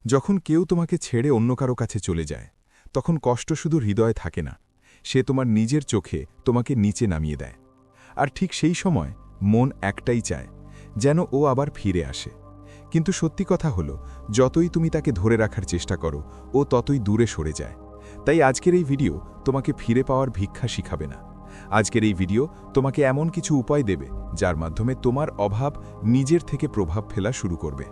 যখন কেউ তোমাকে ছেড়ে অন্য কারো কাছে চলে যায় তখন কষ্ট শুধু হৃদয়ে থাকে না, সে তোমার নিজের চোখে তোমাকে নিচে নামিয়ে দেয়। আর ঠিক সেই সময় মন একটাই চায়, যেন ও আবার ফিরে আসে। কিন্তু সত্যি কথা হলো, যতই তুমি তাকে ধরে রাখার চেষ্টা করো ও ততই দূরে সরে যায়। তাই আজকের এই ভিডিও তোমাকে ফিরে পাওয়ার ভিক্ষা শিখাবে না। আজকের এই ভিডিও তোমাকে এমন কিছু উপায় দেবে যার মাধ্যমে তোমার অভাব নিজের থেকে প্রভাব ফেলা শুরু করবে।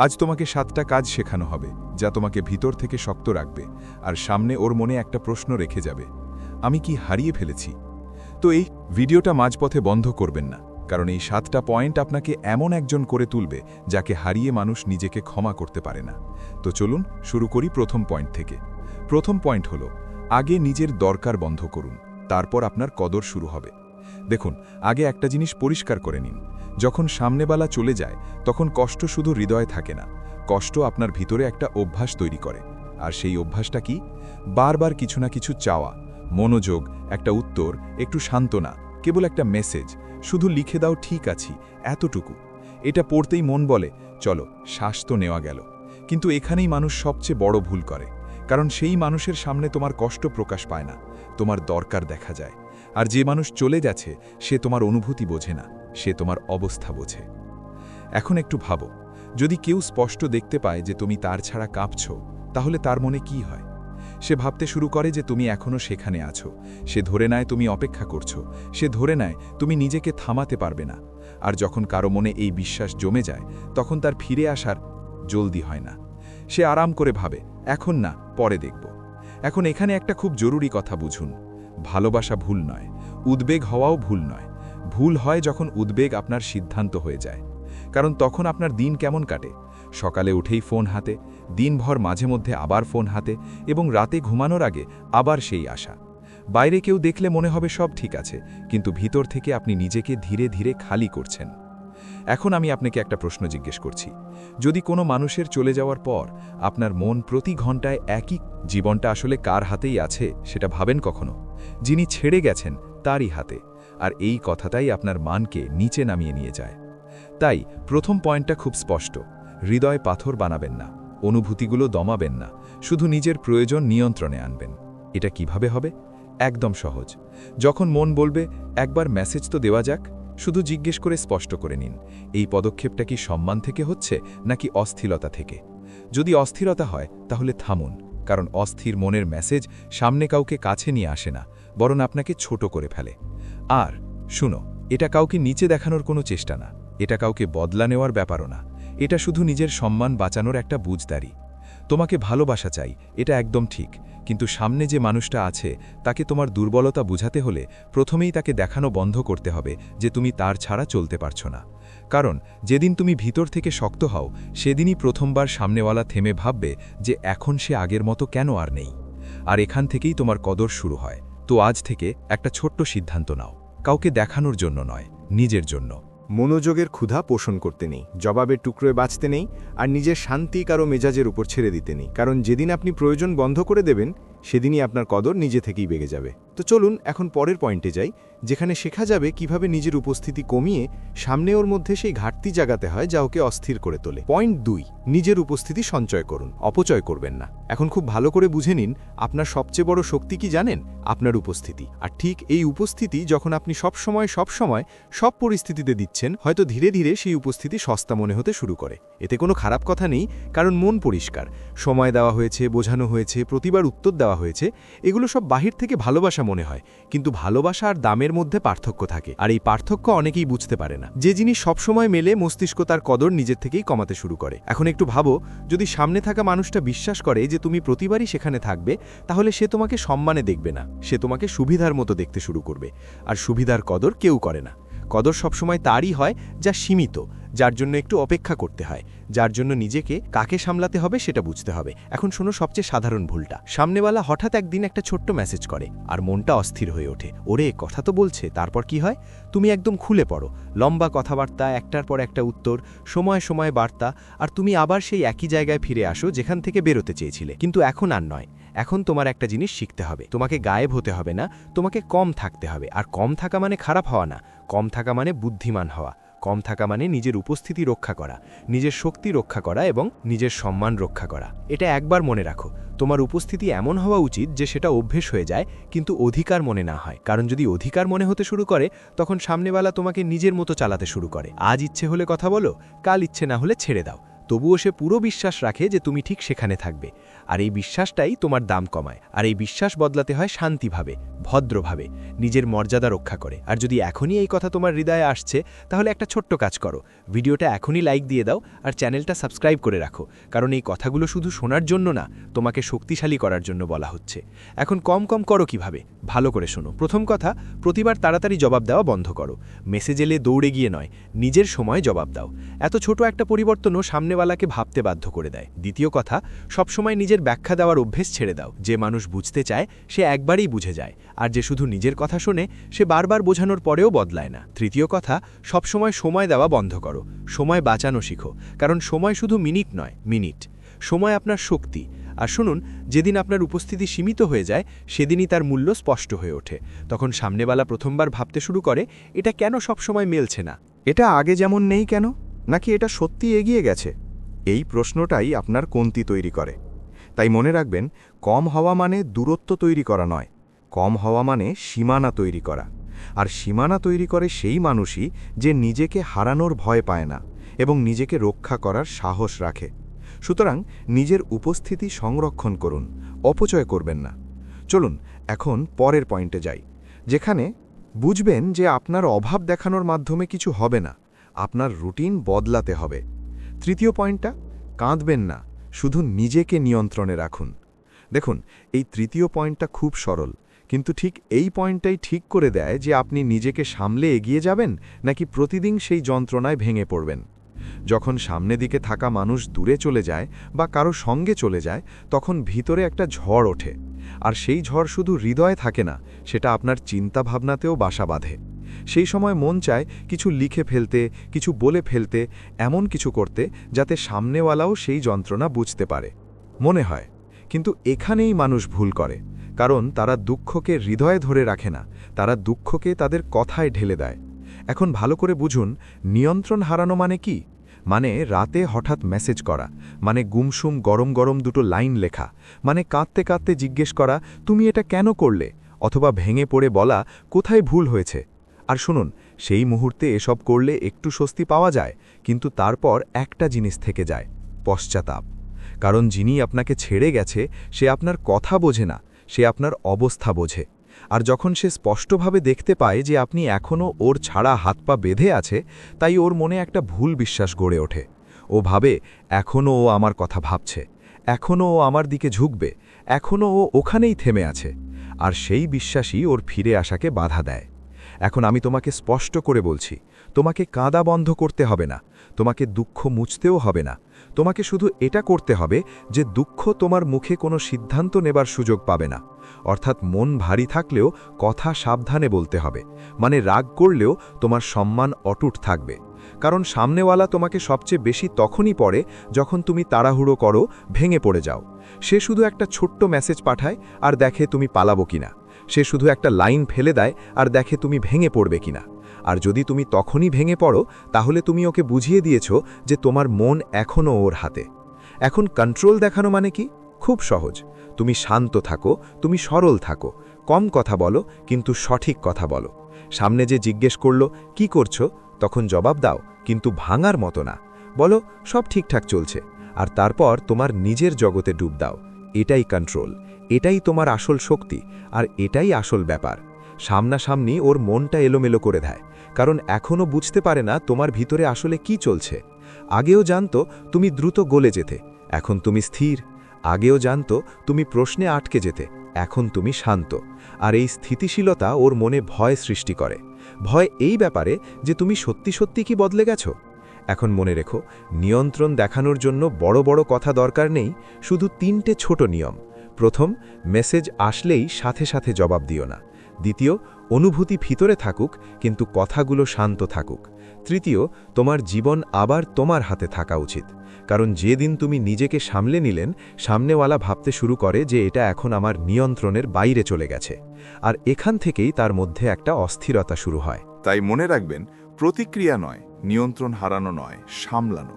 আজ তোমাকে 7টা কাজ শেখানো হবে যা তোমাকে ভিতর থেকে শক্ত রাখবে, আর সামনে ওর মনে একটা প্রশ্ন রেখে যাবে, আমি কি হারিয়ে ফেলেছি? তো এই ভিডিওটা মাঝপথে বন্ধ করবেন না, কারণ এই 7টা পয়েন্ট আপনাকে এমন একজন করে তুলবে যাকে হারিয়ে মানুষ নিজেকে ক্ষমা করতে পারে না। তো চলুন শুরু করি প্রথম পয়েন্ট থেকে। প্রথম পয়েন্ট হলো, আগে নিজের দরকার বন্ধ করুন, তারপর আপনার কদর শুরু হবে। দেখুন, আগে একটা জিনিস পরিষ্কার করে নিন, যখন সামনেবালা চলে যায় তখন কষ্ট শুধু হৃদয়ে থাকে না, কষ্ট আপনার ভিতরে একটা অভ্যাস তৈরি করে। আর সেই অভ্যাসটা কি? বারবার কিছু না কিছু চাওয়া, মনোযোগ, একটা উত্তর, একটু সান্ত্বনা, কেবল একটা মেসেজ, শুধু লিখে দাও ঠিক আছি, এতটুকু। এটা পড়তেই মন বলে, চলো শ্বাস তো নেওয়া গেল। কিন্তু এখানেই মানুষ সবচেয়ে বড় ভুল করে, কারণ সেই মানুষের সামনে তোমার কষ্ট প্রকাশ পায় না, তোমার দরকার দেখা যায়। আর যে মানুষ চলে গেছে সে তোমার অনুভূতি বোঝে না, সে তোমার অবস্থা বোঝে। এখন একটু ভাবো, যদি কেউ স্পষ্ট দেখতে পায় যে তুমি তার ছাড়া কাঁপছ, তাহলে তার মনে কি হয়? সে ভাবতে শুরু করে যে তুমি এখনও সেখানে আছো, সে ধরে নেয় তুমি অপেক্ষা করছো, সে ধরে নেয় তুমি নিজেকে থামাতে পারবে না। আর যখন কারো মনে এই বিশ্বাস জমে যায় তখন তার ফিরে আসার জলদি হয় না। সে আরাম করে ভাবে, এখন না, পরে দেখব। এখন এখানে একটা খুব জরুরি কথা বুঝুন, ভালোবাসা ভুল নয়, উদ্বেগ হওয়াও ভুল নয়। ভুল হয় যখন উদ্বেগ আপনার সিদ্ধান্ত হয়ে যায়। কারণ তখন আপনার দিন কেমন কাটে? সকালে উঠেই ফোন হাতে, দিনভর মাঝে মধ্যে আবার ফোন হাতে, এবং রাতে ঘুমানোর আগে আবার সেই আশা। বাইরে কেউ দেখলে মনে হবে সব ঠিক আছে, কিন্তু ভিতর থেকে আপনি নিজেকে ধীরে ধীরে খালি করছেন। এখন আমি আপনাকে একটা প্রশ্ন জিজ্ঞেস করছি, যদি কোনো মানুষের চলে যাওয়ার পর আপনার মন প্রতি ঘন্টায় একই, জীবনটা আসলে কার হাতেই আছে সেটা ভাবেন কখনো? যিনি ছেড়ে গেছেন তারই হাতে। আর এই কথাটাই আপনার মানকে নিচে নামিয়ে নিয়ে যায়। তাই প্রথম পয়েন্টটা খুব স্পষ্ট, হৃদয় পাথর বানাবেন না, অনুভূতিগুলো দমাবেন না, শুধু নিজের প্রয়োজন নিয়ন্ত্রণে আনবেন। এটা কিভাবে হবে? একদম সহজ। যখন মন বলবে একবার মেসেজ তো দেওয়া যাক, শুধু জিজ্ঞেস করে স্পষ্ট করে নিন, এই পদক্ষেপটা কি সম্মান থেকে হচ্ছে নাকি অস্থিরতা থেকে? যদি অস্থিরতা হয় তাহলে থামুন, কারণ অস্থির মনের মেসেজ সামনে কাউকে কাছে নিয়ে আসে না, বরং আপনাকে ছোট করে ফেলে। আর শুনো, এটা কাউকে নিচে দেখানোর কোনো চেষ্টা না, এটা কাউকে বদলা নেওয়ার ব্যাপারও না, এটা শুধু নিজের সম্মান বাঁচানোর একটা বুঝদারি। তোমাকে ভালোবাসা চাই, এটা একদম ঠিক, কিন্তু সামনে যে মানুষটা আছে তাকে তোমার দুর্বলতা বুঝাতে হলে প্রথমেই তাকে দেখানো বন্ধ করতে হবে যে তুমি তার ছাড়া চলতে পারছো না। কারণ যেদিন তুমি ভিতর থেকে শক্ত হও সেদিনই প্রথমবার সামনেওয়ালা থেমে ভাববে যে এখন সে আগের মতো কেন আর নেই। আর এখান থেকেই তোমার কদর শুরু হয়। তো আজ থেকে একটা ছোট্ট সিদ্ধান্ত নাও, কাউকে দেখানোর জন্য নয়, নিজের জন্য। মনোযোগের ক্ষুধা পোষণ করতে নেই, জবাবের টুকরোয় বাঁচতে নেই, আর নিজের শান্তি কারো মেজাজের উপর ছেড়ে দিতে নেই। কারণ যেদিন আপনি প্রয়োজন বন্ধ করে দেবেন সেদিনই আপনার কদর নিজে থেকেই বেগে যাবে। তো চলুন এখন পরের পয়েন্টে যাই, যেখানে শেখা যাবে কিভাবে নিজের উপস্থিতি কমিয়ে সামনে ওর মধ্যে সেই ঘাটতি জাগাতে হয় যা ওকে অস্থির করে তোলে। পয়েন্ট 2, নিজের উপস্থিতি সঞ্চয় করুন, অপচয় করবেন না। এখন খুব ভালো করে বুঝে নিন, আপনার সবচেয়ে বড় শক্তি কি জানেন? আপনার উপস্থিতি। আর ঠিক এই উপস্থিতি যখন আপনি সবসময় সব পরিস্থিতিতে দিচ্ছেন, হয়তো ধীরে ধীরে সেই উপস্থিতি সস্তা মনে হতে শুরু করে। এতে কোনো খারাপ কথা নেই, কারণ মন পরিষ্কার, সময় দেওয়া হয়েছে, বোঝানো হয়েছে, প্রতিবার উত্তর দেওয়া হয়েছে, এগুলো সব বাহির থেকে ভালোবাসা মনে হয়। কিন্তু ভালোবাসা আর দামের মধ্যে পার্থক্য থাকে, আর এই পার্থক্য অনেকেই বুঝতে পারে না। যে জিনিস সবসময় মেলে, মস্তিষ্ক তার কদর নিজের থেকেই কমাতে শুরু করে। এখন একটু ভাবো, যদি সামনে থাকা মানুষটা বিশ্বাস করে যে তুমি প্রতিবারই সেখানে থাকবে, তাহলে সে তোমাকে সম্মানে দেখবে না, সে তোমাকে সুবিধার মতো দেখতে শুরু করবে। আর সুবিধার কদর কেউ করে না। কদর সবসময় তারই হয় যা সীমিত, যার জন্য একটু অপেক্ষা করতে হয়, যার জন্য নিজেকে কাকে সামলাতে হবে সেটা বুঝতে হবে। এখন শোনো সবচেয়ে সাধারণ ভুলটা। সামনেওয়ালা হঠাৎ একদিন একটা ছোট্ট মেসেজ করে আর মনটা অস্থির হয়ে ওঠে, ওরে কথা তো বলছে, তারপর কি হয়? তুমি একদম খুলে পড়ো, লম্বা কথাবার্তা, একটার পর একটা উত্তর, সময় সময় বার্তা, আর তুমি আবার সেই একই জায়গায় ফিরে আসো যেখান থেকে বেরোতে চেয়েছিলে। কিন্তু এখন আর নয়, এখন তোমার একটা জিনিস শিখতে হবে, তোমাকে গায়েব হতে হবে না, তোমাকে কম থাকতে হবে। আর কম থাকা মানে খারাপ হওয়া না, কম থাকা মানে বুদ্ধিমান হওয়া। কম থাকা মানে নিজের উপস্থিতি রক্ষা করা, নিজের শক্তি রক্ষা করা এবং নিজের সম্মান রক্ষা করা। এটা একবার মনে রাখো, তোমার উপস্থিতি এমন হওয়া উচিত যে সেটা অভ্যেস হয়ে যায়, কিন্তু অধিকার মনে না হয়। কারণ যদি অধিকার মনে হতে শুরু করে, তখন সামনেওয়ালা তোমাকে নিজের মতো চালাতে শুরু করে। আজ ইচ্ছে হলে কথা বলো, কাল ইচ্ছে না হলে ছেড়ে দাও। তবুও সে পুরো বিশ্বাস রাখে যে তুমি ঠিক সেখানে থাকবে। আর এই বিশ্বাসটাই তোমার দাম কমায়। আর এই বিশ্বাস বদলাতে হয় শান্তিভাবে, ভদ্রভাবে, নিজের মর্যাদা রক্ষা করে। আর যদি এখনই এই কথা তোমার হৃদয়ে আসছে, তাহলে একটা ছোট্ট কাজ করো, ভিডিওটা এখনই লাইক দিয়ে দাও আর চ্যানেলটা সাবস্ক্রাইব করে রাখো। কারণ এই কথাগুলো শুধু শোনার জন্য না, তোমাকে শক্তিশালী করার জন্য বলা হচ্ছে। এখন কম করো কিভাবে, ভালো করে শোনো। প্রথম কথা, প্রতিবার তাড়াতাড়ি জবাব দেওয়া বন্ধ করো। মেসেজ এলে দৌড়ে গিয়ে নয়, নিজের সময় জবাব দাও। এত ছোট একটা পরিবর্তনও সামনেওয়ালাকে ভাবতে বাধ্য করে দেয়। দ্বিতীয় কথা, সবসময় নিজের ব্যাখ্যা দেওয়ার অভ্যেস ছেড়ে দাও। যে মানুষ বুঝতে চায় সে একবারই বুঝে যায়, আর যে শুধু নিজের কথা শোনে সে বারবার বোঝানোর পরেও বদলায় না। তৃতীয় কথা, সবসময় সময় দেওয়া বন্ধ করো। সময় বাঁচানো শিখো, কারণ সময় শুধু মিনিট নয়, মিনিট। সময় আপনার শক্তি। আর শুনুন, যেদিন আপনার উপস্থিতি সীমিত হয়ে যায়, সেদিনই তার মূল্য স্পষ্ট হয়ে ওঠে। তখন সামনেওয়ালা প্রথমবার ভাবতে শুরু করে, এটা কেন সবসময় মেলছে না, এটা আগে যেমন নেই কেন, নাকি এটা সত্যি এগিয়ে গেছে? এই প্রশ্নটাই আপনার কমতি তৈরি করে। তাই মনে রাখবেন, কম হওয়া মানে দূরত্ব তৈরি করা নয়, কম হওয়া মানে সীমানা তৈরি করা। আর সীমানা তৈরি করে সেই মানুষই যে নিজেকে হারানোর ভয় পায় না এবং নিজেকে রক্ষা করার সাহস রাখে। সুতরাং নিজের উপস্থিতি সংরক্ষণ করুন, অপচয় করবেন না। চলুন এখন পরের পয়েন্টে যাই, যেখানে বুঝবেন যে আপনার অভাব দেখানোর মাধ্যমে কিছু হবে না, আপনার রুটিন বদলাতে হবে। তৃতীয় পয়েন্টটা, কাঁদবেন না, শুধু নিজেকে নিয়ন্ত্রণে রাখুন। দেখুন, এই তৃতীয় পয়েন্টটা খুব সরল, কিন্তু ঠিক এই পয়েন্টটাই ঠিক করে দেয় যে আপনি নিজেকে সামলে এগিয়ে যাবেন নাকি প্রতিদিন সেই যন্ত্রণায় ভেঙে পড়বেন। যখন সামনে দিকে থাকা মানুষ দূরে চলে যায় বা কারো সঙ্গে চলে যায়, তখন ভিতরে একটা ঝড় ওঠে। আর সেই ঝড় শুধু হৃদয়ে থাকে না, সেটা আপনার চিন্তাভাবনাতেও বাসা বাঁধে। সেই সময় মন চায় কিছু লিখে ফেলতে, কিছু বলে ফেলতে, এমন কিছু করতে যাতে সামনেওয়ালাও সেই যন্ত্রণা বুঝতে পারে। মনে হয়, কিন্তু এখানেই মানুষ ভুল করে, কারণ তারা দুঃখকে হৃদয়ে ধরে রাখে না, তারা দুঃখকে তাদের কথায় ঢেলে দেয়। এখন ভালো করে বুঝুন, নিয়ন্ত্রণ হারানো মানে কি? মানে রাতে হঠাৎ মেসেজ করা, মানে গুমসুম গরম গরম দুটো লাইন লেখা, মানে কাঁদতে কাঁদতে জিজ্ঞেস করা তুমি এটা কেন করলে, অথবা ভেঙে পড়ে বলা কোথায় ভুল হয়েছে। আর শুনুন, সেই মুহূর্তে এসব করলে একটু স্বস্তি পাওয়া যায়, কিন্তু তারপর একটা জিনিস থেকে যায়, পশ্চাতাপ। কারণ যিনি আপনাকে ছেড়ে গেছে সে আপনার কথা বোঝে না, সে আপনার অবস্থা বোঝে। আর যখন সে স্পষ্টভাবে দেখতে পায় যে আপনি এখনও ওর ছাড়া হাত পা বেঁধে আছে, তাই ওর মনে একটা ভুল বিশ্বাস গড়ে ওঠে। ও ভাবে, এখনও ও আমার কথা ভাবছে, এখনও ও আমার দিকে ঝুঁকবে, এখনও ও ওখানেই থেমে আছে। আর সেই বিশ্বাসই ওর ফিরে আসাকে বাধা দেয়। এখন আমি তোমাকে স্পষ্ট করে বলছি, তোমাকে কাঁদা বন্ধ করতে হবে না, তোমাকে দুঃখ মুছতেও হবে না। তোমাকে শুধু এটা করতে হবে যে দুঃখ তোমার মুখে কোনো সিদ্ধান্ত নেবার সুযোগ পাবে না। অর্থাৎ মন ভারী থাকলেও কথা সাবধানে বলতে হবে, মানে রাগ করলেও তোমার সম্মান অটুট থাকবে। কারণ সামনেওয়ালা তোমাকে সবচেয়ে বেশি তখনই পড়ে যখন তুমি তাড়াহুড়ো করো, ভেঙে পড়ে যাও। সে শুধু একটা ছোট্ট মেসেজ পাঠায় আর দেখে তুমি পালাবো কিনা, সে শুধু একটা লাইন ফেলে দেয় আর দেখে তুমি ভেঙে পড়বে কিনা। আর যদি তুমি তখনই ভেঙে পড়ো, তাহলে তুমি ওকে বুঝিয়ে দিয়েছ যে তোমার মন এখনও ওর হাতে। এখন কন্ট্রোল দেখানো মানে কি? খুব সহজ, তুমি শান্ত থাকো, তুমি সরল থাকো, কম কথা বলো কিন্তু সঠিক কথা বলো। সামনে যে জিজ্ঞেস করলো কি করছো, তখন জবাব দাও, কিন্তু ভাঙার মতো না। বলো সব ঠিকঠাক চলছে, আর তারপর তোমার নিজের জগতে ডুব দাও। এটাই কন্ট্রোল, এটাই তোমার আসল শক্তি, আর এটাই আসল ব্যাপার। সামনাসামনি ওর মনটা এলোমেলো করে দেয়, কারণ এখনও বুঝতে পারে না তোমার ভিতরে আসলে কি চলছে। আগেও জানতো তুমি দ্রুত গলে যেতে, এখন তুমি স্থির। আগেও জানতো তুমি প্রশ্নে আটকে যেতে, এখন তুমি শান্ত। আর এই স্থিতিশীলতা ওর মনে ভয় সৃষ্টি করে। ভয় এই ব্যাপারে যে তুমি সত্যি সত্যি কি বদলে গেছো। এখন মনে রেখো, নিয়ন্ত্রণ দেখানোর জন্য বড় বড় কথা দরকার নেই, শুধু 3টে ছোট নিয়ম। প্রথম, মেসেজ আসলেই সাথে সাথে জবাব দিও না। দ্বিতীয়, অনুভূতি ভিতরে থাকুক কিন্তু কথাগুলো শান্ত থাকুক। তৃতীয়, তোমার জীবন আবার তোমার হাতে থাকা উচিত, কারণ যেদিন তুমি নিজেকে সামলে নিলেন, সামনেওয়ালা ভাবতে শুরু করে যে এটা এখন আমার নিয়ন্ত্রণের বাইরে চলে গেছে। আর এখান থেকেই তার মধ্যে একটা অস্থিরতা শুরু হয়। তাই মনে রাখবেন, প্রতিক্রিয়া নয়, নিয়ন্ত্রণ হারানো নয়, সামলানো।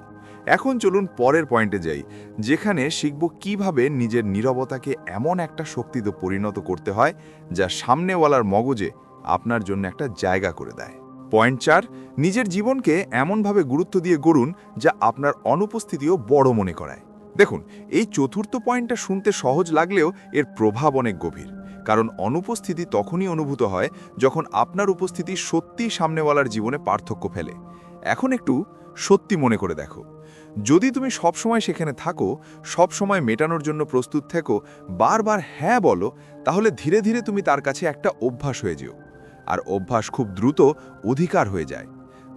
এখন চলুন পরের পয়েন্টে যাই, যেখানে শিখব কিভাবে নিজের নীরবতাকে এমন একটা শক্তিতে পরিণত করতে হয় যা সামনেওয়ালার মগজে আপনার জন্য একটা জায়গা করে দেয়। পয়েন্ট 4, নিজের জীবনকে এমনভাবে গুরুত্ব দিয়ে গড়ুন যা আপনার অনুপস্থিতিও বড় মনে করায়। দেখুন, এই চতুর্থ পয়েন্টটা শুনতে সহজ লাগলেও এর প্রভাব অনেক গভীর, কারণ অনুপস্থিতি তখনই অনুভূত হয় যখন আপনার উপস্থিতি সত্যিই সামনেওয়ালার জীবনে পার্থক্য ফেলে। এখন একটু সত্যি মনে করে দেখো, যদি তুমি সবসময় সেখানে থাকো, সবসময় মেটানোর জন্য প্রস্তুত থেকো, বারবার হ্যাঁ বলো, তাহলে ধীরে ধীরে তুমি তার কাছে একটা অভ্যাস হয়ে যেও। আর অভ্যাস খুব দ্রুত অধিকার হয়ে যায়।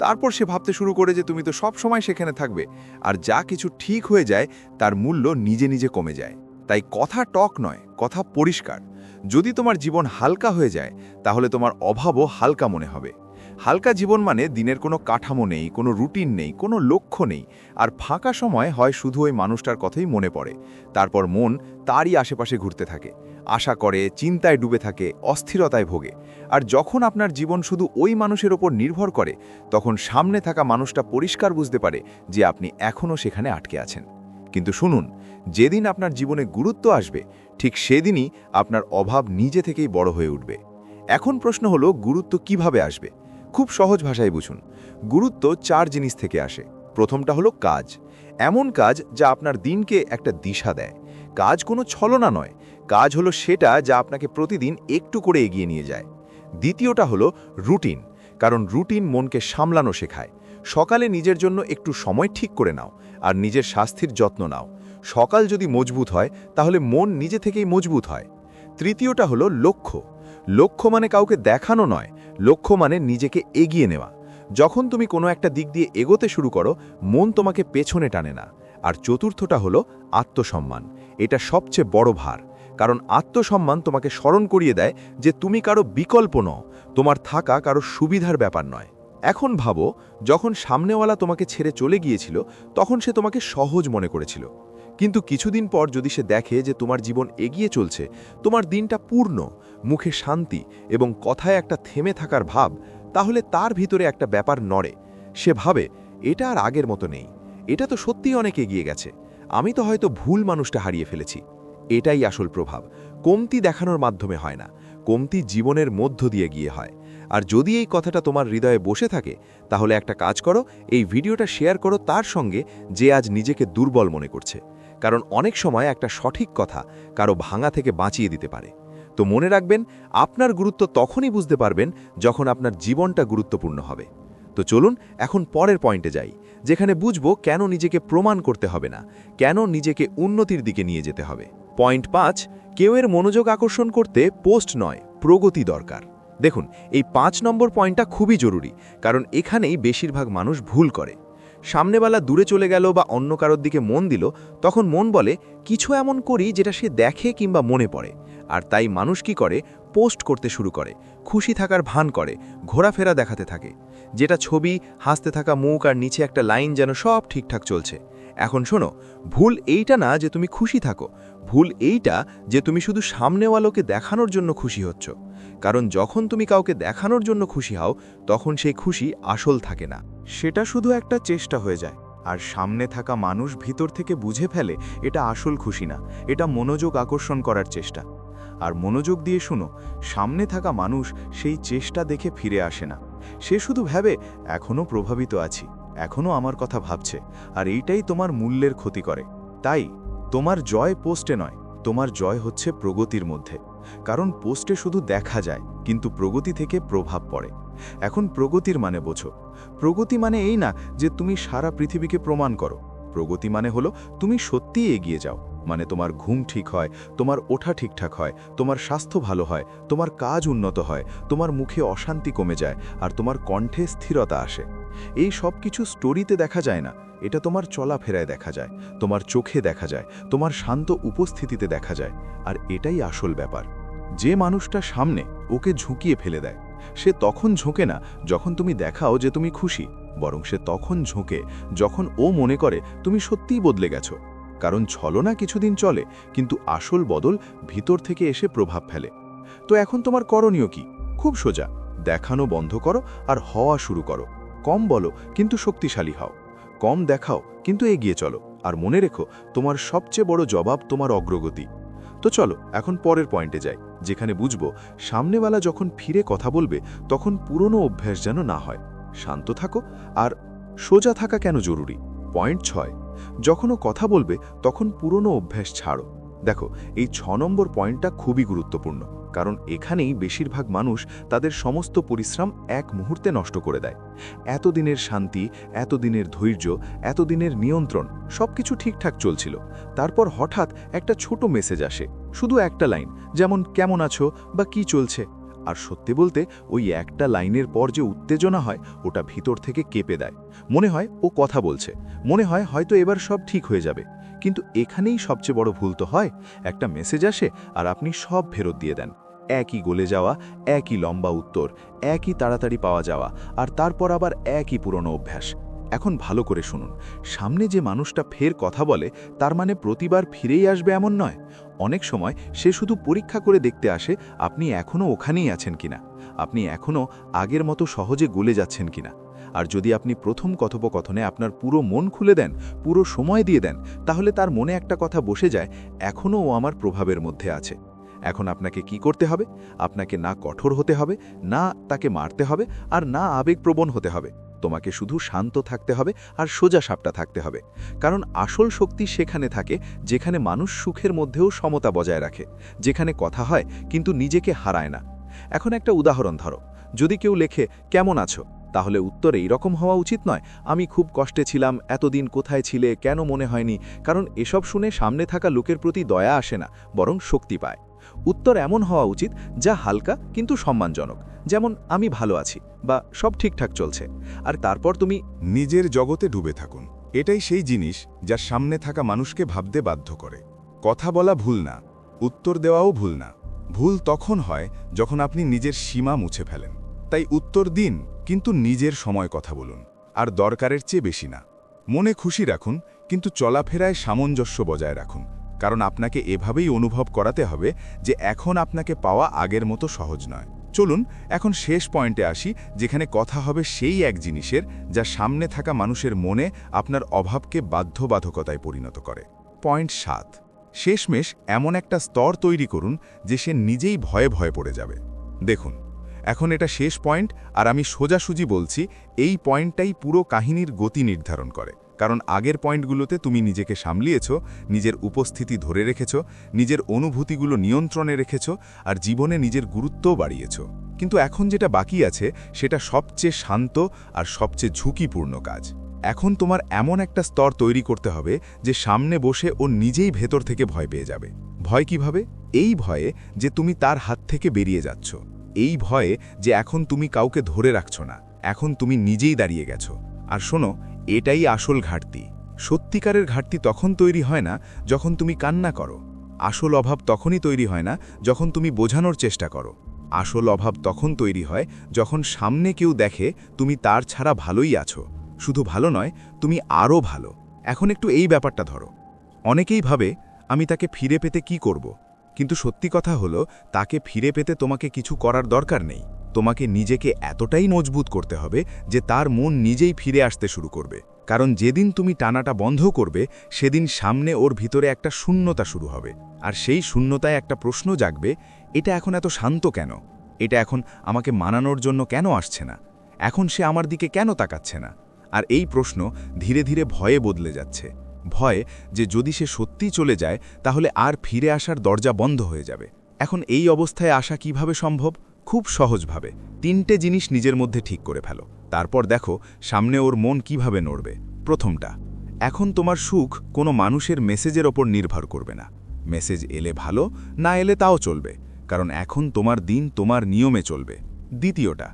তারপর সে ভাবতে শুরু করে যে তুমি তো সব সময় সেখানে থাকবে, আর যা কিছু ঠিক হয়ে যায় তার মূল্য নিজে নিজে কমে যায়। তাই কথা টক নয়, কথা পরিষ্কার। যদি তোমার জীবন হালকা হয়ে যায়, তাহলে তোমার অভাবও হালকা মনে হবে। হালকা জীবন মানে দিনের কোনো কাঠামো নেই, কোনো রুটিন নেই, কোনো লক্ষ্য নেই, আর ফাঁকা সময় হয় শুধু ওই মানুষটার কথাই মনে পড়ে। তারপর মন তারই আশেপাশে ঘুরতে থাকে, আশা করে, চিন্তায় ডুবে থাকে, অস্থিরতায় ভোগে। আর যখন আপনার জীবন শুধু ওই মানুষের ওপর নির্ভর করে, তখন সামনে থাকা মানুষটা পরিষ্কার বুঝতে পারে যে আপনি এখনও সেখানে আটকে আছেন। কিন্তু শুনুন, যেদিন আপনার জীবনে গুরুত্ব আসবে, ঠিক সেদিনই আপনার অভাব নিজে থেকেই বড় হয়ে উঠবে। এখন প্রশ্ন হলো, গুরুত্ব কিভাবে আসবে? খুব সহজ ভাষায় বুঝুন। গুরুত্ব 4 জিনিস থেকে আসে। প্রথমটা হলো কাজ। এমন কাজ যা আপনার দিনকে একটা দিশা দেয়। কাজ কোনো ছলনা নয়, কাজ হলো সেটা যা আপনাকে প্রতিদিন একটু করে এগিয়ে নিয়ে যায়। দ্বিতীয়টা হলো রুটিন, কারণ রুটিন মনকে সামলানো শেখায়। সকালে নিজের জন্য একটু সময় ঠিক করে নাও, আর নিজের স্বাস্থ্যের যত্ন নাও। সকাল যদি মজবুত হয়, তাহলে মন নিজে থেকেই মজবুত হয়। তৃতীয়টা হলো লক্ষ্য। লক্ষ্য মানে কাউকে দেখানো নয়, লক্ষ্য মানে নিজেকে এগিয়ে নেওয়া। যখন তুমি কোনো একটা দিক দিয়ে এগোতে শুরু করো, মন তোমাকে পেছনে টানে না। আর চতুর্থটা হলো আত্মসম্মান। এটা সবচেয়ে বড় ভার, কারণ আত্মসম্মান তোমাকে স্মরণ করিয়ে দেয় যে তুমি কারো বিকল্প নও, তোমার থাকা কারো সুবিধার ব্যাপার নয়। এখন ভাবো, যখন সামনেওয়ালা তোমাকে ছেড়ে চলে গিয়েছিল, তখন সে তোমাকে সহজ মনে করেছিল। কিন্তু কিছুদিন পর যদি সে দেখে যে তোমার জীবন এগিয়ে চলছে, তোমার দিনটা পূর্ণ, মুখে শান্তি এবং কথায় একটা থেমে থাকার ভাব, তাহলে তার ভিতরে একটা ব্যাপার নড়ে। সে ভাবে, এটা আর আগের মতো নেই, এটা তো সত্যিই অনেক এগিয়ে গেছে, আমি তো হয়তো ভুল মানুষটা হারিয়ে ফেলেছি। এটাই আসল প্রভাব। কমতি দেখানোর মাধ্যমে হয় না, কমতি জীবনের মধ্য দিয়ে গিয়ে হয়। আর যদি এই কথাটা তোমার হৃদয়ে বসে থাকে, তাহলে একটা কাজ করো, এই ভিডিওটা শেয়ার করো তার সঙ্গে যে আজ নিজেকে দুর্বল মনে করছে। কারণ অনেক সময় একটা সঠিক কথা কারো ভাঙা থেকে বাঁচিয়ে দিতে পারে। তো মনে রাখবেন, আপনার গুরুত্ব তখনই বুঝতে পারবেন যখন আপনার জীবনটা গুরুত্বপূর্ণ হবে। তো চলুন এখন পরের পয়েন্টে যাই, যেখানে বুঝবো কেন নিজেকে প্রমাণ করতে হবে না, কেন নিজেকে উন্নতির দিকে নিয়ে যেতে হবে। পয়েন্ট 5, কেউয়ের মনোযোগ আকর্ষণ করতে পোস্ট নয়, প্রগতি দরকার। দেখুন, এই 5 নম্বর পয়েন্টটা খুবই জরুরি, কারণ এখানেই বেশিরভাগ মানুষ ভুল করে। সামনেবেলা দূরে চলে গেল বা অন্য কারোর দিকে মন দিল, তখন মন বলে কিছু এমন করি যেটা সে দেখে কিংবা মনে পড়ে। আর তাই মানুষ কি করে, পোস্ট করতে শুরু করে, খুশি থাকার ভান করে, ঘোরাফেরা দেখাতে থাকে। যেটা ছবি, হাসতে থাকা মুখ আর নিচে একটা লাইন যেন সব ঠিকঠাক চলছে। এখন শোনো, ভুল এইটা না যে তুমি খুশি থাকো, ভুল এইটা যে তুমি শুধু সামনেওয়ালোকে দেখানোর জন্য খুশি হচ্ছ। কারণ যখন তুমি কাউকে দেখানোর জন্য খুশি হও, তখন সেই খুশি আসল থাকে না, সেটা শুধু একটা চেষ্টা হয়ে যায়। আর সামনে থাকা মানুষ ভিতর থেকে বুঝে ফেলে এটা আসল খুশি না, এটা মনোযোগ আকর্ষণ করার চেষ্টা। আর মনোযোগ দিয়ে শুনো, সামনে থাকা মানুষ সেই চেষ্টা দেখে ফিরে আসে না। সে শুধু ভাবে এখনও প্রভাবিত আছি, এখনও আমার কথা ভাবছে, আর এইটাই তোমার মূল্যের ক্ষতি করে। তাই তোমার জয় পোস্টে নয়, তোমার জয় হচ্ছে প্রগতির মধ্যে। কারণ পোস্টে শুধু দেখা যায়, কিন্তু প্রগতি থেকে প্রভাব পড়ে। এখন প্রগতির মানে বোঝো। প্রগতি মানে এই না যে তুমি সারা পৃথিবীকে প্রমাণ করো। প্রগতি মানে হলো তুমি সত্যিই এগিয়ে যাও, মানে তোমার ঘুম ঠিক হয়, তোমার ওঠা ঠিকঠাক হয়, তোমার স্বাস্থ্য ভালো হয়, তোমার কাজ উন্নত হয়, তোমার মুখে অশান্তি কমে যায়, আর তোমার কণ্ঠে স্থিরতা আসে। এই সব কিছু স্টোরিতে দেখা যায় না, এটা তোমার চলাফেরায় দেখা যায়, তোমার চোখে দেখা যায়, তোমার শান্ত উপস্থিতিতে দেখা যায়। আর এটাই আসল ব্যাপার। যে মানুষটা সামনে ওকে ঝুঁকিয়ে ফেলে দেয়, সে তখন ঝোঁকে না যখন তুমি দেখাও যে তুমি খুশি, বরং সে তখন ঝোঁকে যখন ও মনে করে তুমি সত্যিই বদলে গেছো। কারণ ছলনা কিছুদিন চলে, কিন্তু আসল বদল ভিতর থেকে এসে প্রভাব ফেলে। তো এখন তোমার করণীয় কি? খুব সোজা, দেখানো বন্ধ করো আর হওয়া শুরু করো। কম বলো কিন্তু শক্তিশালী হও, কম দেখাও কিন্তু এগিয়ে চলো, আর মনে রেখো তোমার সবচেয়ে বড় জবাব তোমার অগ্রগতি। তো চলো এখন পরের পয়েন্টে যাই, যেখানে বুঝব সামনেওয়ালা যখন ফিরে কথা বলবে তখন পুরনো অভ্যাস যেন না হয়। শান্ত থাকো আর সোজা থাকা কেন জরুরি। পয়েন্ট 6, যখনও কথা বলবে তখন পুরনো অভ্যাস ছাড়ো। দেখো, এই 6 নম্বর পয়েন্টটা খুবই গুরুত্বপূর্ণ, কারণ এখানেই বেশিরভাগ মানুষ তাদের সমস্ত পরিশ্রম এক মুহূর্তে নষ্ট করে দেয়। এতদিনের শান্তি, এতদিনের ধৈর্য, এতদিনের নিয়ন্ত্রণ সবকিছু ঠিকঠাক চলছিল, তারপর হঠাৎ একটা ছোট মেসেজ আসে, শুধু একটা লাইন, যেমন কেমন আছো বা কি চলছে। আর সত্যি বলতে ওই একটা লাইনের পর যে উত্তেজনা হয় ওটা ভিতর থেকে কেঁপে দেয়। মনে হয় ও কথা বলছে, মনে হয় হয়তো এবার সব ঠিক হয়ে যাবে। কিন্তু এখানেই সবচেয়ে বড় ভুল তো হয়, একটা মেসেজ আসে আর আপনি সব ফেরত দিয়ে দেন। একই গলে যাওয়া, একই লম্বা উত্তর, একই তাড়াতাড়ি পাওয়া যাওয়া, আর তারপর আবার একই পুরনো অভ্যাস। এখন ভালো করে শুনুন, সামনে যে মানুষটা ফের কথা বলে তার মানে প্রতিবার ফিরেই আসবে এমন নয়। অনেক সময় সে শুধু পরীক্ষা করে দেখতে আসে আপনি এখনও ওখানেই আছেন কিনা, আপনি এখনও আগের মতো সহজে গলে যাচ্ছেন কিনা। আর যদি আপনি প্রথম কথোপকথনে আপনার পুরো মন খুলে দেন, পুরো সময় দিয়ে দেন, তাহলে তার মনে একটা কথা বসে যায়, এখনও ও আমার প্রভাবের মধ্যে আছে। এখন আপনাকে কি করতে হবে? আপনাকে না কঠোর হতে হবে, না তাকে মারতে হবে, আর না আবেগপ্রবণ হতে হবে। তোমাকে শুধু শান্ত থাকতে হবে আর সোজা সাপটা থাকতে হবে। কারণ আসল শক্তি সেখানে থাকে যেখানে মানুষ সুখের মধ্যেও সমতা বজায় রাখে, যেখানে কথা হয় কিন্তু নিজেকে হারায় না। এখন একটা উদাহরণ ধরো, যদি কেউ লেখে কেমন আছো, তাহলে উত্তর এই রকম হওয়া উচিত নয়, আমি খুব কষ্টে ছিলাম, এতদিন কোথায় ছিলে, কেন মনে হয়নি। কারণ এসব শুনে সামনে থাকা লোকের প্রতি দয়া আসে না, বরং শক্তি পায়। উত্তর এমন হওয়া উচিত যা হালকা কিন্তু সম্মানজনক, যেমন আমি ভালো আছি বা সব ঠিকঠাক চলছে। আর তারপর তুমি নিজের জগতে ডুবে থাকুন। এটাই সেই জিনিস যা সামনে থাকা মানুষকে ভাবতে বাধ্য করে। কথা বলা ভুল না, উত্তর দেওয়াও ভুল না। ভুল তখন হয় যখন আপনি নিজের সীমা মুছে ফেলেন। তাই উত্তর দিন, কিন্তু নিজের সময় কথা বলুন, আর দরকারের চেয়ে বেশি না। মনে খুশি রাখুন, কিন্তু চলাফেরায় সামঞ্জস্য বজায় রাখুন, কারণ আপনাকে এভাবেই অনুভব করাতে হবে যে এখন আপনাকে পাওয়া আগের মতো সহজ নয়। চলুন এখন শেষ পয়েন্টে আসি, যেখানে কথা হবে সেই এক জিনিসের যা সামনে থাকা মানুষের মনে আপনার অভাবকে বাধ্যবাধকতায় পরিণত করে। পয়েন্ট 7, শেষমেশ এমন একটা স্তর তৈরি করুন যে সে নিজেই ভয়ে ভয়ে পড়ে যাবে। দেখুন, এখন এটা শেষ পয়েন্ট, আর আমি সোজাসুজি বলছি, এই পয়েন্টটাই পুরো কাহিনীর গতি নির্ধারণ করে। কারণ আগের পয়েন্টগুলোতে তুমি নিজেকে সামলিয়েছ, নিজের উপস্থিতি ধরে রেখেছ, নিজের অনুভূতিগুলো নিয়ন্ত্রণে রেখেছ, আর জীবনে নিজের গুরুত্বও বাড়িয়েছ। কিন্তু এখন যেটা বাকি আছে সেটা সবচেয়ে শান্ত আর সবচেয়ে ঝুঁকিপূর্ণ কাজ। এখন তোমার এমন একটা স্তর তৈরি করতে হবে যে সামনে বসে ও নিজেই ভেতর থেকে ভয় পেয়ে যাবে। ভয় কিভাবে? এই ভয়ে যে তুমি তার হাত থেকে বেরিয়ে যাচ্ছ, এই ভয়ে যে এখন তুমি কাউকে ধরে রাখছো না, এখন তুমি নিজেই দাঁড়িয়ে গেছো। আর শোনো, এটাই আসল ঘাটতি। সত্যিকারের ঘাটতি তখন তৈরি হয় না যখন তুমি কান্না করো। আসল অভাব তখনই তৈরি হয় না যখন তুমি বোঝানোর চেষ্টা করো। আসল অভাব তখন তৈরি হয় যখন সামনে কেউ দেখে তুমি তার ছাড়া ভালোই আছো। শুধু ভালো নয়, তুমি আরও ভালো। এখন একটু এই ব্যাপারটা ধরো, অনেকেই ভাবে আমি তাকে ফিরে পেতে কি করব। কিন্তু সত্যি কথা হলো, তাকে ফিরে পেতে তোমাকে কিছু করার দরকার নেই। তোমাকে নিজেকে এতটাই মজবুত করতে হবে যে তার মন নিজেই ফিরে আসতে শুরু করবে। কারণ যেদিন তুমি টানাটা বন্ধ করবে, সেদিন সামনে ওর ভিতরে একটা শূন্যতা শুরু হবে। আর সেই শূন্যতায় একটা প্রশ্ন জাগবে, এটা এখন এত শান্ত কেন? এটা এখন আমাকে মানানোর জন্য কেন আসছে না? এখন সে আমার দিকে কেন তাকাচ্ছে না? আর এই প্রশ্ন ধীরে ধীরে ভয়ে বদলে যাচ্ছে। ভয় যে যদি সে সত্যিই চলে যায় তাহলে আর ফিরে আসার দরজা বন্ধ হয়ে যাবে। এখন এই অবস্থায় আসা কিভাবে সম্ভব? খুব সহজভাবে 3টে জিনিস নিজের মধ্যে ঠিক করে ফেলো, তারপর দেখো সামনে ওর মন কিভাবে নড়বে। প্রথমটা, এখন তোমার সুখ কোনো মানুষের মেসেজের ওপর নির্ভর করবে না। মেসেজ এলে ভালো, না এলে তাও চলবে, কারণ এখন তোমার দিন তোমার নিয়মে চলবে। দ্বিতীয়টা,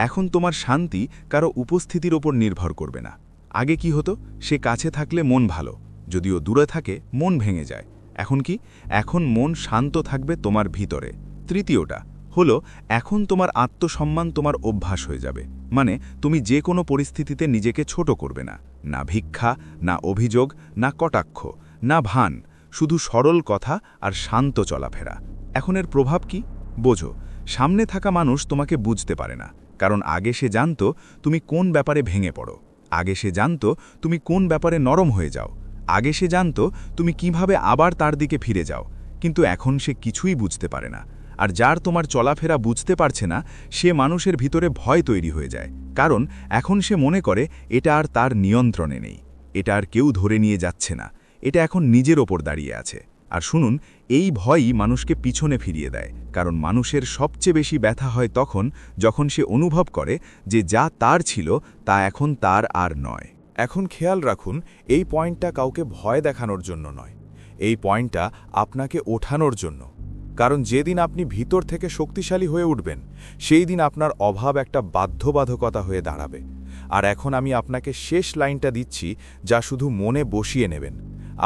এখন তোমার শান্তি কারো উপস্থিতির ওপর নির্ভর করবে না। আগে কি হতো? সে কাছে থাকলে মন ভালো, যদিও দূরে থাকে মন ভেঙে যায়। এখন কি? এখন মন শান্ত থাকবে তোমার ভিতরে। তৃতীয়টা হলো, এখন তোমার আত্মসম্মান তোমার অভ্যাস হয়ে যাবে। মানে তুমি যে কোনো পরিস্থিতিতে নিজেকে ছোট করবে না। না ভিক্ষা, না অভিযোগ, না কটাক্ষ, না ভান, শুধু সরল কথা আর শান্ত চলাফেরা। এখন এর প্রভাব কি? বোঝো, সামনে থাকা মানুষ তোমাকে বুঝতে পারে না, কারণ আগে সে জানত তুমি কোন ব্যাপারে ভেঙে পড়ো, আগে সে জানত তুমি কোন ব্যাপারে নরম হয়ে যাও, আগে সে জানত তুমি কিভাবে আবার তার দিকে ফিরে যাও। কিন্তু এখন সে কিছুই বুঝতে পারে না। আর যার তোমার চলাফেরা বুঝতে পারছে না, সে মানুষের ভিতরে ভয় তৈরি হয়ে যায়, কারণ এখন সে মনে করে এটা আর তার নিয়ন্ত্রণে নেই, এটা আর কেউ ধরে নিয়ে যাচ্ছে না, এটা এখন নিজের ওপর দাঁড়িয়ে আছে। আর শুনুন, এই ভয়ই মানুষকে পিছনে ফিরিয়ে দেয়, কারণ মানুষের সবচেয়ে বেশি ব্যথা হয় তখন যখন সে অনুভব করে যে যা তার ছিল তা এখন তার আর নয়। এখন খেয়াল রাখুন, এই পয়েন্টটা কাউকে ভয় দেখানোর জন্য নয়, এই পয়েন্টটা আপনাকে ওঠানোর জন্য। কারণ যেদিন আপনি ভিতর থেকে শক্তিশালী হয়ে উঠবেন, সেই দিন আপনার অভাব একটা বাধ্যবাধকতা হয়ে দাঁড়াবে। আর এখন আমি আপনাকে শেষ লাইনটা দিচ্ছি, যা শুধু মনে বসিয়ে নেবেন।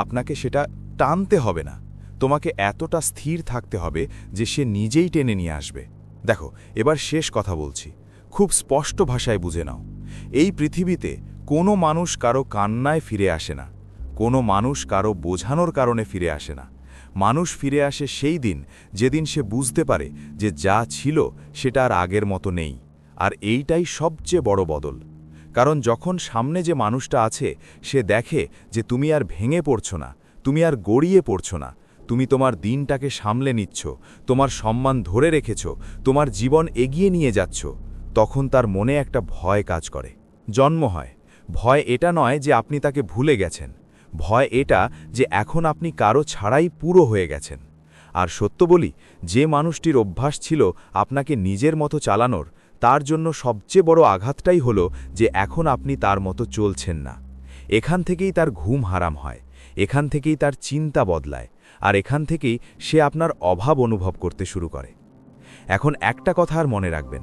আপনাকে সেটা টানতে হবে না, তোমাকে এতটা স্থির থাকতে হবে যে সে নিজেই টেনে নিয়ে আসবে। দেখো, এবার শেষ কথা বলছি, খুব স্পষ্ট ভাষায় বুঝে নাও। এই পৃথিবীতে কোনো মানুষ কারো কান্নায় ফিরে আসে না, কোনো মানুষ কারো বোঝানোর কারণে ফিরে আসে না। মানুষ ফিরে আসে সেই দিন যেদিন সে বুঝতে পারে যে যা ছিল সেটা আর আগের মতো নেই। আর এইটাই সবচেয়ে বড় বদল। কারণ যখন সামনে যে মানুষটা আছে সে দেখে যে তুমি আর ভেঙে পড়ছো না, তুমি আর গড়িয়ে পড়ছো না, তুমি তোমার দিনটাকে সামলে নিচ্ছ, তোমার সম্মান ধরে রেখেছ, তোমার জীবন এগিয়ে নিয়ে যাচ্ছ, তখন তার মনে একটা ভয় কাজ করে, জন্ম হয়। ভয় এটা নয় যে আপনি তাকে ভুলে গেছেন, ভয় এটা যে এখন আপনি কারো ছাড়াই পুরো হয়ে গেছেন। আর সত্য বলি, যে মানুষটির অভ্যাস ছিল আপনাকে নিজের মতো চালানোর, তার জন্য সবচেয়ে বড় আঘাতটাই হলো যে এখন আপনি তার মতো চলছেন না। এখান থেকেই তার ঘুম হারাম হয়, এখান থেকেই তার চিন্তা বদলায়, আর এখান থেকেই সে আপনার অভাব অনুভব করতে শুরু করে। এখন একটা কথা আর মনে রাখবেন,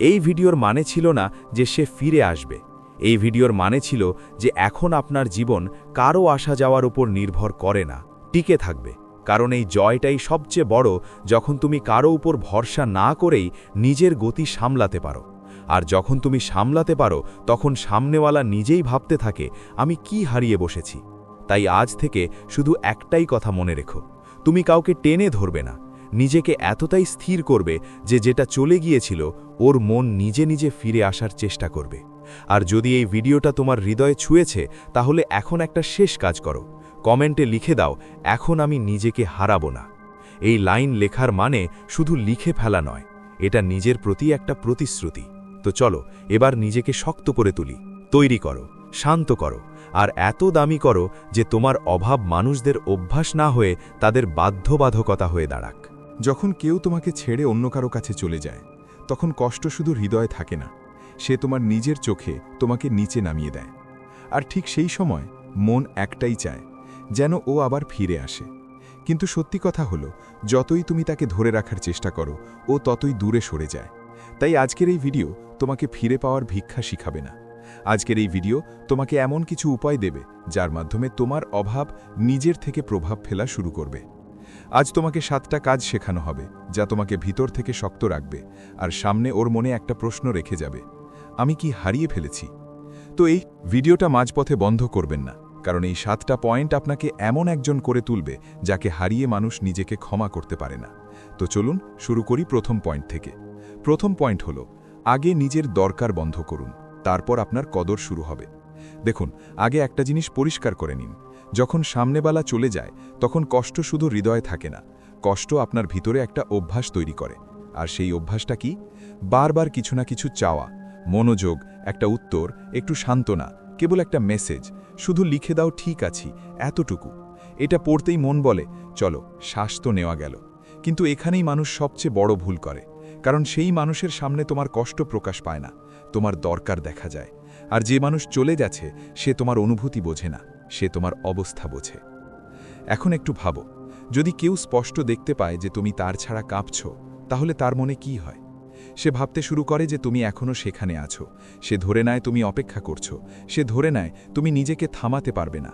এই ভিডিওর মানে ছিল না যে সে ফিরে আসবে, এই ভিডিওর মানে ছিল যে এখন আপনার জীবন কারো আসা যাওয়ার উপর নির্ভর করে না, টিকে থাকবে। কারণ এই জয়টাই সবচেয়ে বড়, যখন তুমি কারো উপর ভরসা না করেই নিজের গতি সামলাতে পারো। আর যখন তুমি সামলাতে পারো, তখন সামনেওয়ালা নিজেই ভাবতে থাকে আমি কি হারিয়ে বসেছি। তাই আজ থেকে শুধু একটাই কথা মনে রেখো, তুমি কাউকে টেনে ধরবে না, নিজেকে এতটাই স্থির করবে যে যেটা চলে গিয়েছিল ওর মন নিজে নিজে ফিরে আসার চেষ্টা করবে। আর যদি এই ভিডিওটা তোমার হৃদয়ে ছুঁয়েছে, তাহলে এখন একটা শেষ কাজ করো, কমেন্টে লিখে দাও, এখন আমি নিজেকে হারাবো না। এই লাইন লেখার মানে শুধু লিখে ফেলা নয়, এটা নিজের প্রতি একটা প্রতিশ্রুতি। তো চলো এবার নিজেকে শক্ত করে তুলি, তৈরি করো, শান্ত করো, আর এত দামি করো যে তোমার অভাব মানুষদের অভ্যাস না হয়ে তাদের বাধ্যবাধকতা হয়ে দাঁড়াক। যখন কেউ তোমাকে ছেড়ে অন্য কারো কাছে চলে যায়, তখন কষ্ট শুধু হৃদয়ে থাকে না, সে তোমার নিজের চোখে তোমাকে নিচে নামিয়ে দেয়। আর ঠিক সেই সময় মন একটাই চায়, যেন ও আবার ফিরে আসে। কিন্তু সত্যি কথা হলো, যতই তুমি তাকে ধরে রাখার চেষ্টা করো, ও ততই দূরে সরে যায়। তাই আজকের এই ভিডিও তোমাকে ফিরে পাওয়ার ভিক্ষা শিখাবে না, আজকের এই ভিডিও তোমাকে এমন কিছু উপায় দেবে যার মাধ্যমে তোমার অভাব নিজের থেকে প্রভাব ফেলা শুরু করবে। আজ তোমাকে 7টা কাজ শেখানো হবে যা তোমাকে ভিতর থেকে শক্ত রাখবে, আর সামনে ওর মনে একটা প্রশ্ন রেখে যাবে, আমি কি হারিয়ে ফেলেছি? তো এই ভিডিওটা মাঝপথে বন্ধ করবেন না, কারণ এই 7টা পয়েন্ট আপনাকে এমন একজন করে তুলবে যাকে হারিয়ে মানুষ নিজেকে ক্ষমা করতে পারে না। তো চলুন শুরু করি প্রথম পয়েন্ট থেকে। প্রথম পয়েন্ট হলো, আগে নিজের দরকার বন্ধ করুন, তারপর আপনার কদর শুরু হবে। দেখুন, আগে একটা জিনিস পরিষ্কার করে নিন, যখন সামনেবেলা চলে যায় তখন কষ্ট শুধু হৃদয়ে থাকে না, কষ্ট আপনার ভিতরে একটা অভ্যাস তৈরি করে। আর সেই অভ্যাসটা কি? বারবার কিছু না কিছু চাওয়া, মনোযোগ, একটা উত্তর, একটু সান্ত্বনা, কেবল একটা মেসেজ, শুধু লিখে দাও ঠিক আছি, এতটুকু। এটা পড়তেই মন বলে চলো শ্বাস তো নেওয়া গেল। কিন্তু এখানেই মানুষ সবচেয়ে বড় ভুল করে, কারণ সেই মানুষের সামনে তোমার কষ্ট প্রকাশ পায় না, তোমার দরকার দেখা যায়। আর যে মানুষ চলে যাচ্ছে সে তোমার অনুভূতি বোঝে না, সে তোমার অবস্থা বোঝে। এখন একটু ভাবো, যদি কেউ স্পষ্ট দেখতে পায় যে তুমি তার ছাড়া কাঁপছ, তাহলে তার মনে কি হয়? সে ভাবতে শুরু করে যে তুমি এখনও সেখানে আছো, সে ধরে নেয় তুমি অপেক্ষা করছো, সে ধরে নেয় তুমি নিজেকে থামাতে পারবে না।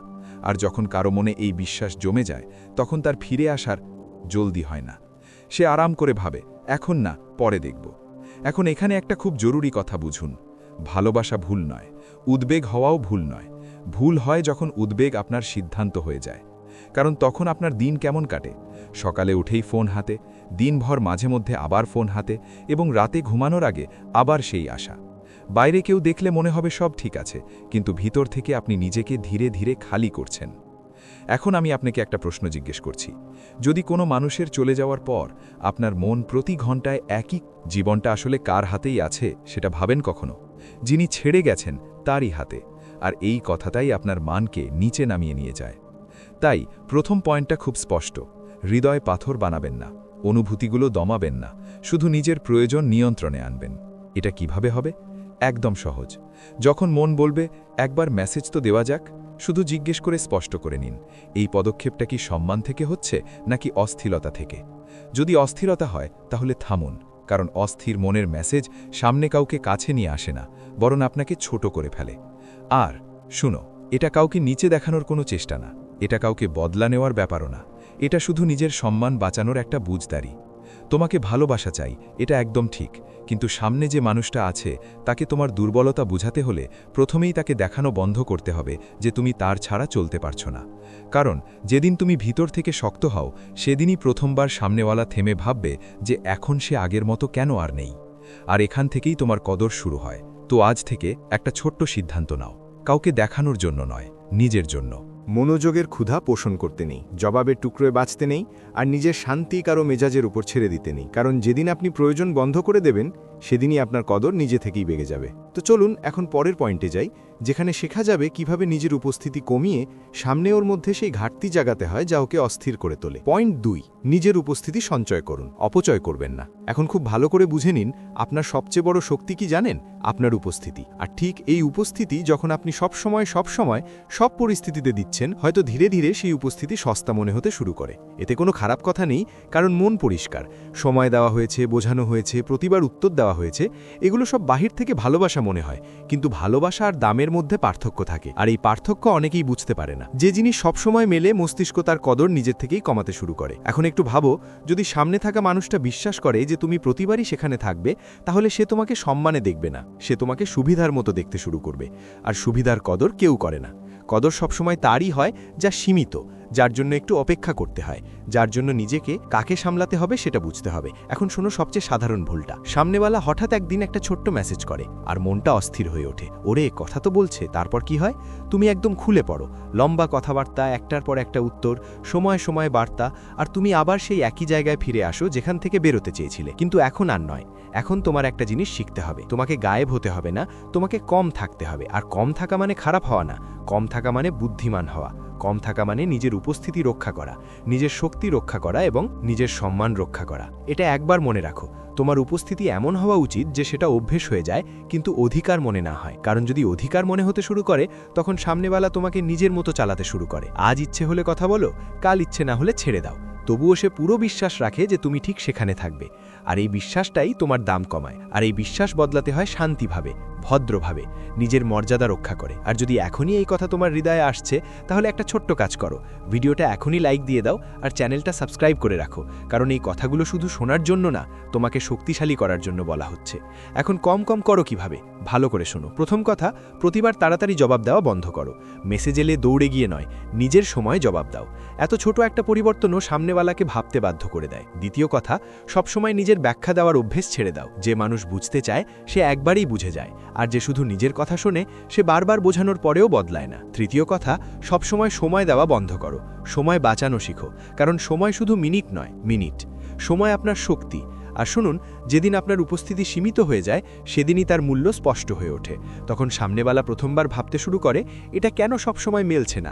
আর যখন কারো মনে এই বিশ্বাস জমে যায়, তখন তার ফিরে আসার জলদি হয় না। সে আরাম করে ভাবে এখন না, পরে দেখব। এখন এখানে একটা খুব জরুরি কথা বুঝুন, ভালোবাসা ভুল নয়, উদ্বেগ হওয়াও ভুল নয়। ভুল হয় যখন উদ্বেগ আপনার সিদ্ধান্ত হয়ে যায়। কারণ তখন আপনার দিন কেমন কাটে? সকালে উঠেই ফোন হাতে, দিনভর মাঝে মধ্যে আবার ফোন হাতে, এবং রাতে ঘুমানোর আগে আবার সেই আশা। বাইরে কেউ দেখলে মনে হবে সব ঠিক আছে, কিন্তু ভিতর থেকে আপনি নিজেকে ধীরে ধীরে খালি করছেন। এখন আমি আপনাকে একটা প্রশ্ন জিজ্ঞেস করছি, যদি কোনো মানুষের চলে যাওয়ার পর আপনার মন প্রতি ঘন্টায় একই, জীবনটা আসলে কার হাতেই আছে সেটা ভাবেন কখনো? যিনি ছেড়ে গেছেন তারই হাতে। আর এই কথাটাই আপনার মানকে নিচে নামিয়ে নিয়ে যায়। তাই প্রথম পয়েন্টটা খুব স্পষ্ট, হৃদয় পাথর বানাবেন না, অনুভূতিগুলো দমাবেন না, শুধু নিজের প্রয়োজন নিয়ন্ত্রণে আনবেন। এটা কিভাবে হবে? একদম সহজ। যখন মন বলবে একবার মেসেজ তো দেওয়া যাক, শুধু জিজ্ঞেস করে স্পষ্ট করে নিন, এই পদক্ষেপটা কি সম্মান থেকে হচ্ছে নাকি অস্থিরতা থেকে? যদি অস্থিরতা হয় তাহলে থামুন, কারণ অস্থির মনের মেসেজ সামনে কাউকে কাছে নিয়ে আসে না, বরং আপনাকে ছোট করে ফেলে। আর শুনো, এটা কাউকে নিচে দেখানোর কোনো চেষ্টা না, এটা কাউকে বদলা নেওয়ার ব্যাপারও না, এটা শুধু নিজের সম্মান বাঁচানোর একটা বুঝদারি। তোমাকে ভালোবাসা চাই, এটা একদম ঠিক, কিন্তু সামনে যে মানুষটা আছে তাকে তোমার দুর্বলতা বুঝাতে হলে প্রথমেই তাকে দেখানো বন্ধ করতে হবে যে তুমি তার ছাড়া চলতে পারছো না। কারণ যেদিন তুমি ভিতর থেকে শক্ত হও, সেদিনই প্রথমবার সামনেওয়ালা থেমে ভাববে যে এখন সে আগের মতো কেন আর নেই। আর এখান থেকেই তোমার কদর শুরু হয়। তো আজ থেকে একটা ছোট্ট সিদ্ধান্ত নাও, কাউকে দেখানোর জন্য নয়, নিজের জন্য। মনোযোগের ক্ষুধা পোষণ করতে নেই, জবাবের টুকরোয় বাঁচতে নেই, আর নিজের শান্তি কারো মেজাজের উপর ছেড়ে দিতে নেই। কারণ যেদিন আপনি প্রয়োজন বন্ধ করে দেবেন, সেদিনই আপনার কদর নিজে থেকেই বেগে যাবে। তো চলুন এখন পরের পয়েন্টে যাই, যেখানে শেখা যাবে কিভাবে নিজের উপস্থিতি কমিয়ে সামনে ওর মধ্যে সেই ঘাটতি জাগাতে হয় যা ওকে অস্থির করে তোলে। পয়েন্ট 2, নিজের উপস্থিতি সঞ্চয় করুন, অপচয় করবেন না। এখন খুব ভালো করে বুঝে নিন, আপনার সবচেয়ে বড় শক্তি কি জানেন? আপনার উপস্থিতি। আর ঠিক এই উপস্থিতি যখন আপনি সবসময় সব পরিস্থিতিতে দিচ্ছেন, হয়তো ধীরে ধীরে সেই উপস্থিতি সস্তা মনে হতে শুরু করে। এতে কোনো খারাপ কথা নেই, কারণ মন পরিষ্কার, সময় দেওয়া হয়েছে, বোঝানো হয়েছে, প্রতিবার উত্তর দেওয়া হয়েছে, এগুলো সব বাহির থেকে ভালোবাসা মনে হয়, কিন্তু ভালোবাসা আর দামের মধ্যে পার্থক্য থাকে। আর এই পার্থক্য অনেকেই বুঝতে পারে না। যে জিনিস সবসময় মেলে, মস্তিষ্ক তার কদর নিজের থেকেই কমাতে শুরু করে। এখন একটু ভাবো, যদি সামনে থাকা মানুষটা বিশ্বাস করে যে তুমি প্রতিবারই সেখানে থাকবে, তাহলে সে তোমাকে সম্মানে দেখবে না, সে তোমাকে সুবিধার মতো দেখতে শুরু করবে। আর সুবিধার কদর কেউ করে না। কদর সবসময় তারই হয় যা সীমিত, যার জন্য একটু অপেক্ষা করতে হয়, যার জন্য নিজেকে কাকে সামলাতে হবে সেটা বুঝতে হবে। এখন শোনো সবচেয়ে সাধারণ ভুলটা। সামনেওয়ালা হঠাৎ একদিন একটা ছোট্ট মেসেজ করে, আর মনটা অস্থির হয়ে ওঠে। ওরে, কথা তো বলছে, তারপর কি হয়? তুমি একদম খুলে পড়ো, লম্বা কথাবার্তা, একটার পর একটা উত্তর, সময় সময় বার্তা, আর তুমি আবার সেই একই জায়গায় ফিরে আসো যেখান থেকে বেরোতে চেয়েছিলে। কিন্তু এখন আর নয়, এখন তোমার একটা জিনিস শিখতে হবে। তোমাকে গায়েব হতে হবে না, তোমাকে কম থাকতে হবে। আর কম থাকা মানে খারাপ হওয়া না, কম থাকা মানে বুদ্ধিমান হওয়া। কম থাকা মানে নিজের উপস্থিতি রক্ষা করা, নিজের শক্তি রক্ষা করা এবং নিজের সম্মান রক্ষা করা। এটা একবার মনে রাখো, তোমার উপস্থিতি এমন হওয়া উচিত যে সেটা অভ্যেস হয়ে যায়, কিন্তু অধিকার মনে না হয়। কারণ যদি অধিকার মনে হতে শুরু করে, তখন সামনেওয়ালা তোমাকে নিজের মতো চালাতে শুরু করে। আজ ইচ্ছে হলে কথা বলো, কাল ইচ্ছে না হলে ছেড়ে দাও। তবুও সে পুরো বিশ্বাস রাখে যে তুমি ঠিক সেখানে থাকবে। আর এই বিশ্বাসটাই তোমার দাম কমায়। আর এই বিশ্বাস বদলাতে হয় শান্তিভাবে, ভদ্রভাবে, নিজের মর্যাদা রক্ষা করে। আর যদি এখনই এই কথা তোমার হৃদয়ে আসছে, তাহলে একটা ছোট্ট কাজ করো, ভিডিওটা এখনই লাইক দিয়ে দাও আর চ্যানেলটা সাবস্ক্রাইব করে রাখো। কারণ এই কথাগুলো শুধু শোনার জন্য না, তোমাকে শক্তিশালী করার জন্য বলা হচ্ছে। এখন কম করো কিভাবে? ভালো করে শোনো। প্রথম কথা, প্রতিবার তাড়াতাড়ি জবাব দেওয়া বন্ধ করো। মেসেজ এলে দৌড়ে গিয়ে নয়, নিজের সময় জবাব দাও। এত ছোট একটা পরিবর্তনও সামনেওয়ালাকে ভাবতে বাধ্য করে দেয়। দ্বিতীয় কথা, সবসময় নিজের ব্যাখ্যা দেওয়ার অভ্যেস ছেড়ে দাও। যে মানুষ বুঝতে চায় সে একবারই বুঝে যায়, আর যে শুধু নিজের কথা শোনে সে বারবার বোঝানোর পরেও বদলায় না। তৃতীয় কথা, সবসময় সময় দেওয়া বন্ধ করো, সময় বাঁচানো শিখো। কারণ সময় শুধু মিনিট নয়, মিনিট। সময় আপনার শক্তি। আর শুনুন, যেদিন আপনার উপস্থিতি সীমিত হয়ে যায়, সেদিনই তার মূল্য স্পষ্ট হয়ে ওঠে। তখন সামনেওয়ালা প্রথমবার ভাবতে শুরু করে, এটা কেন সবসময় মেলছে না।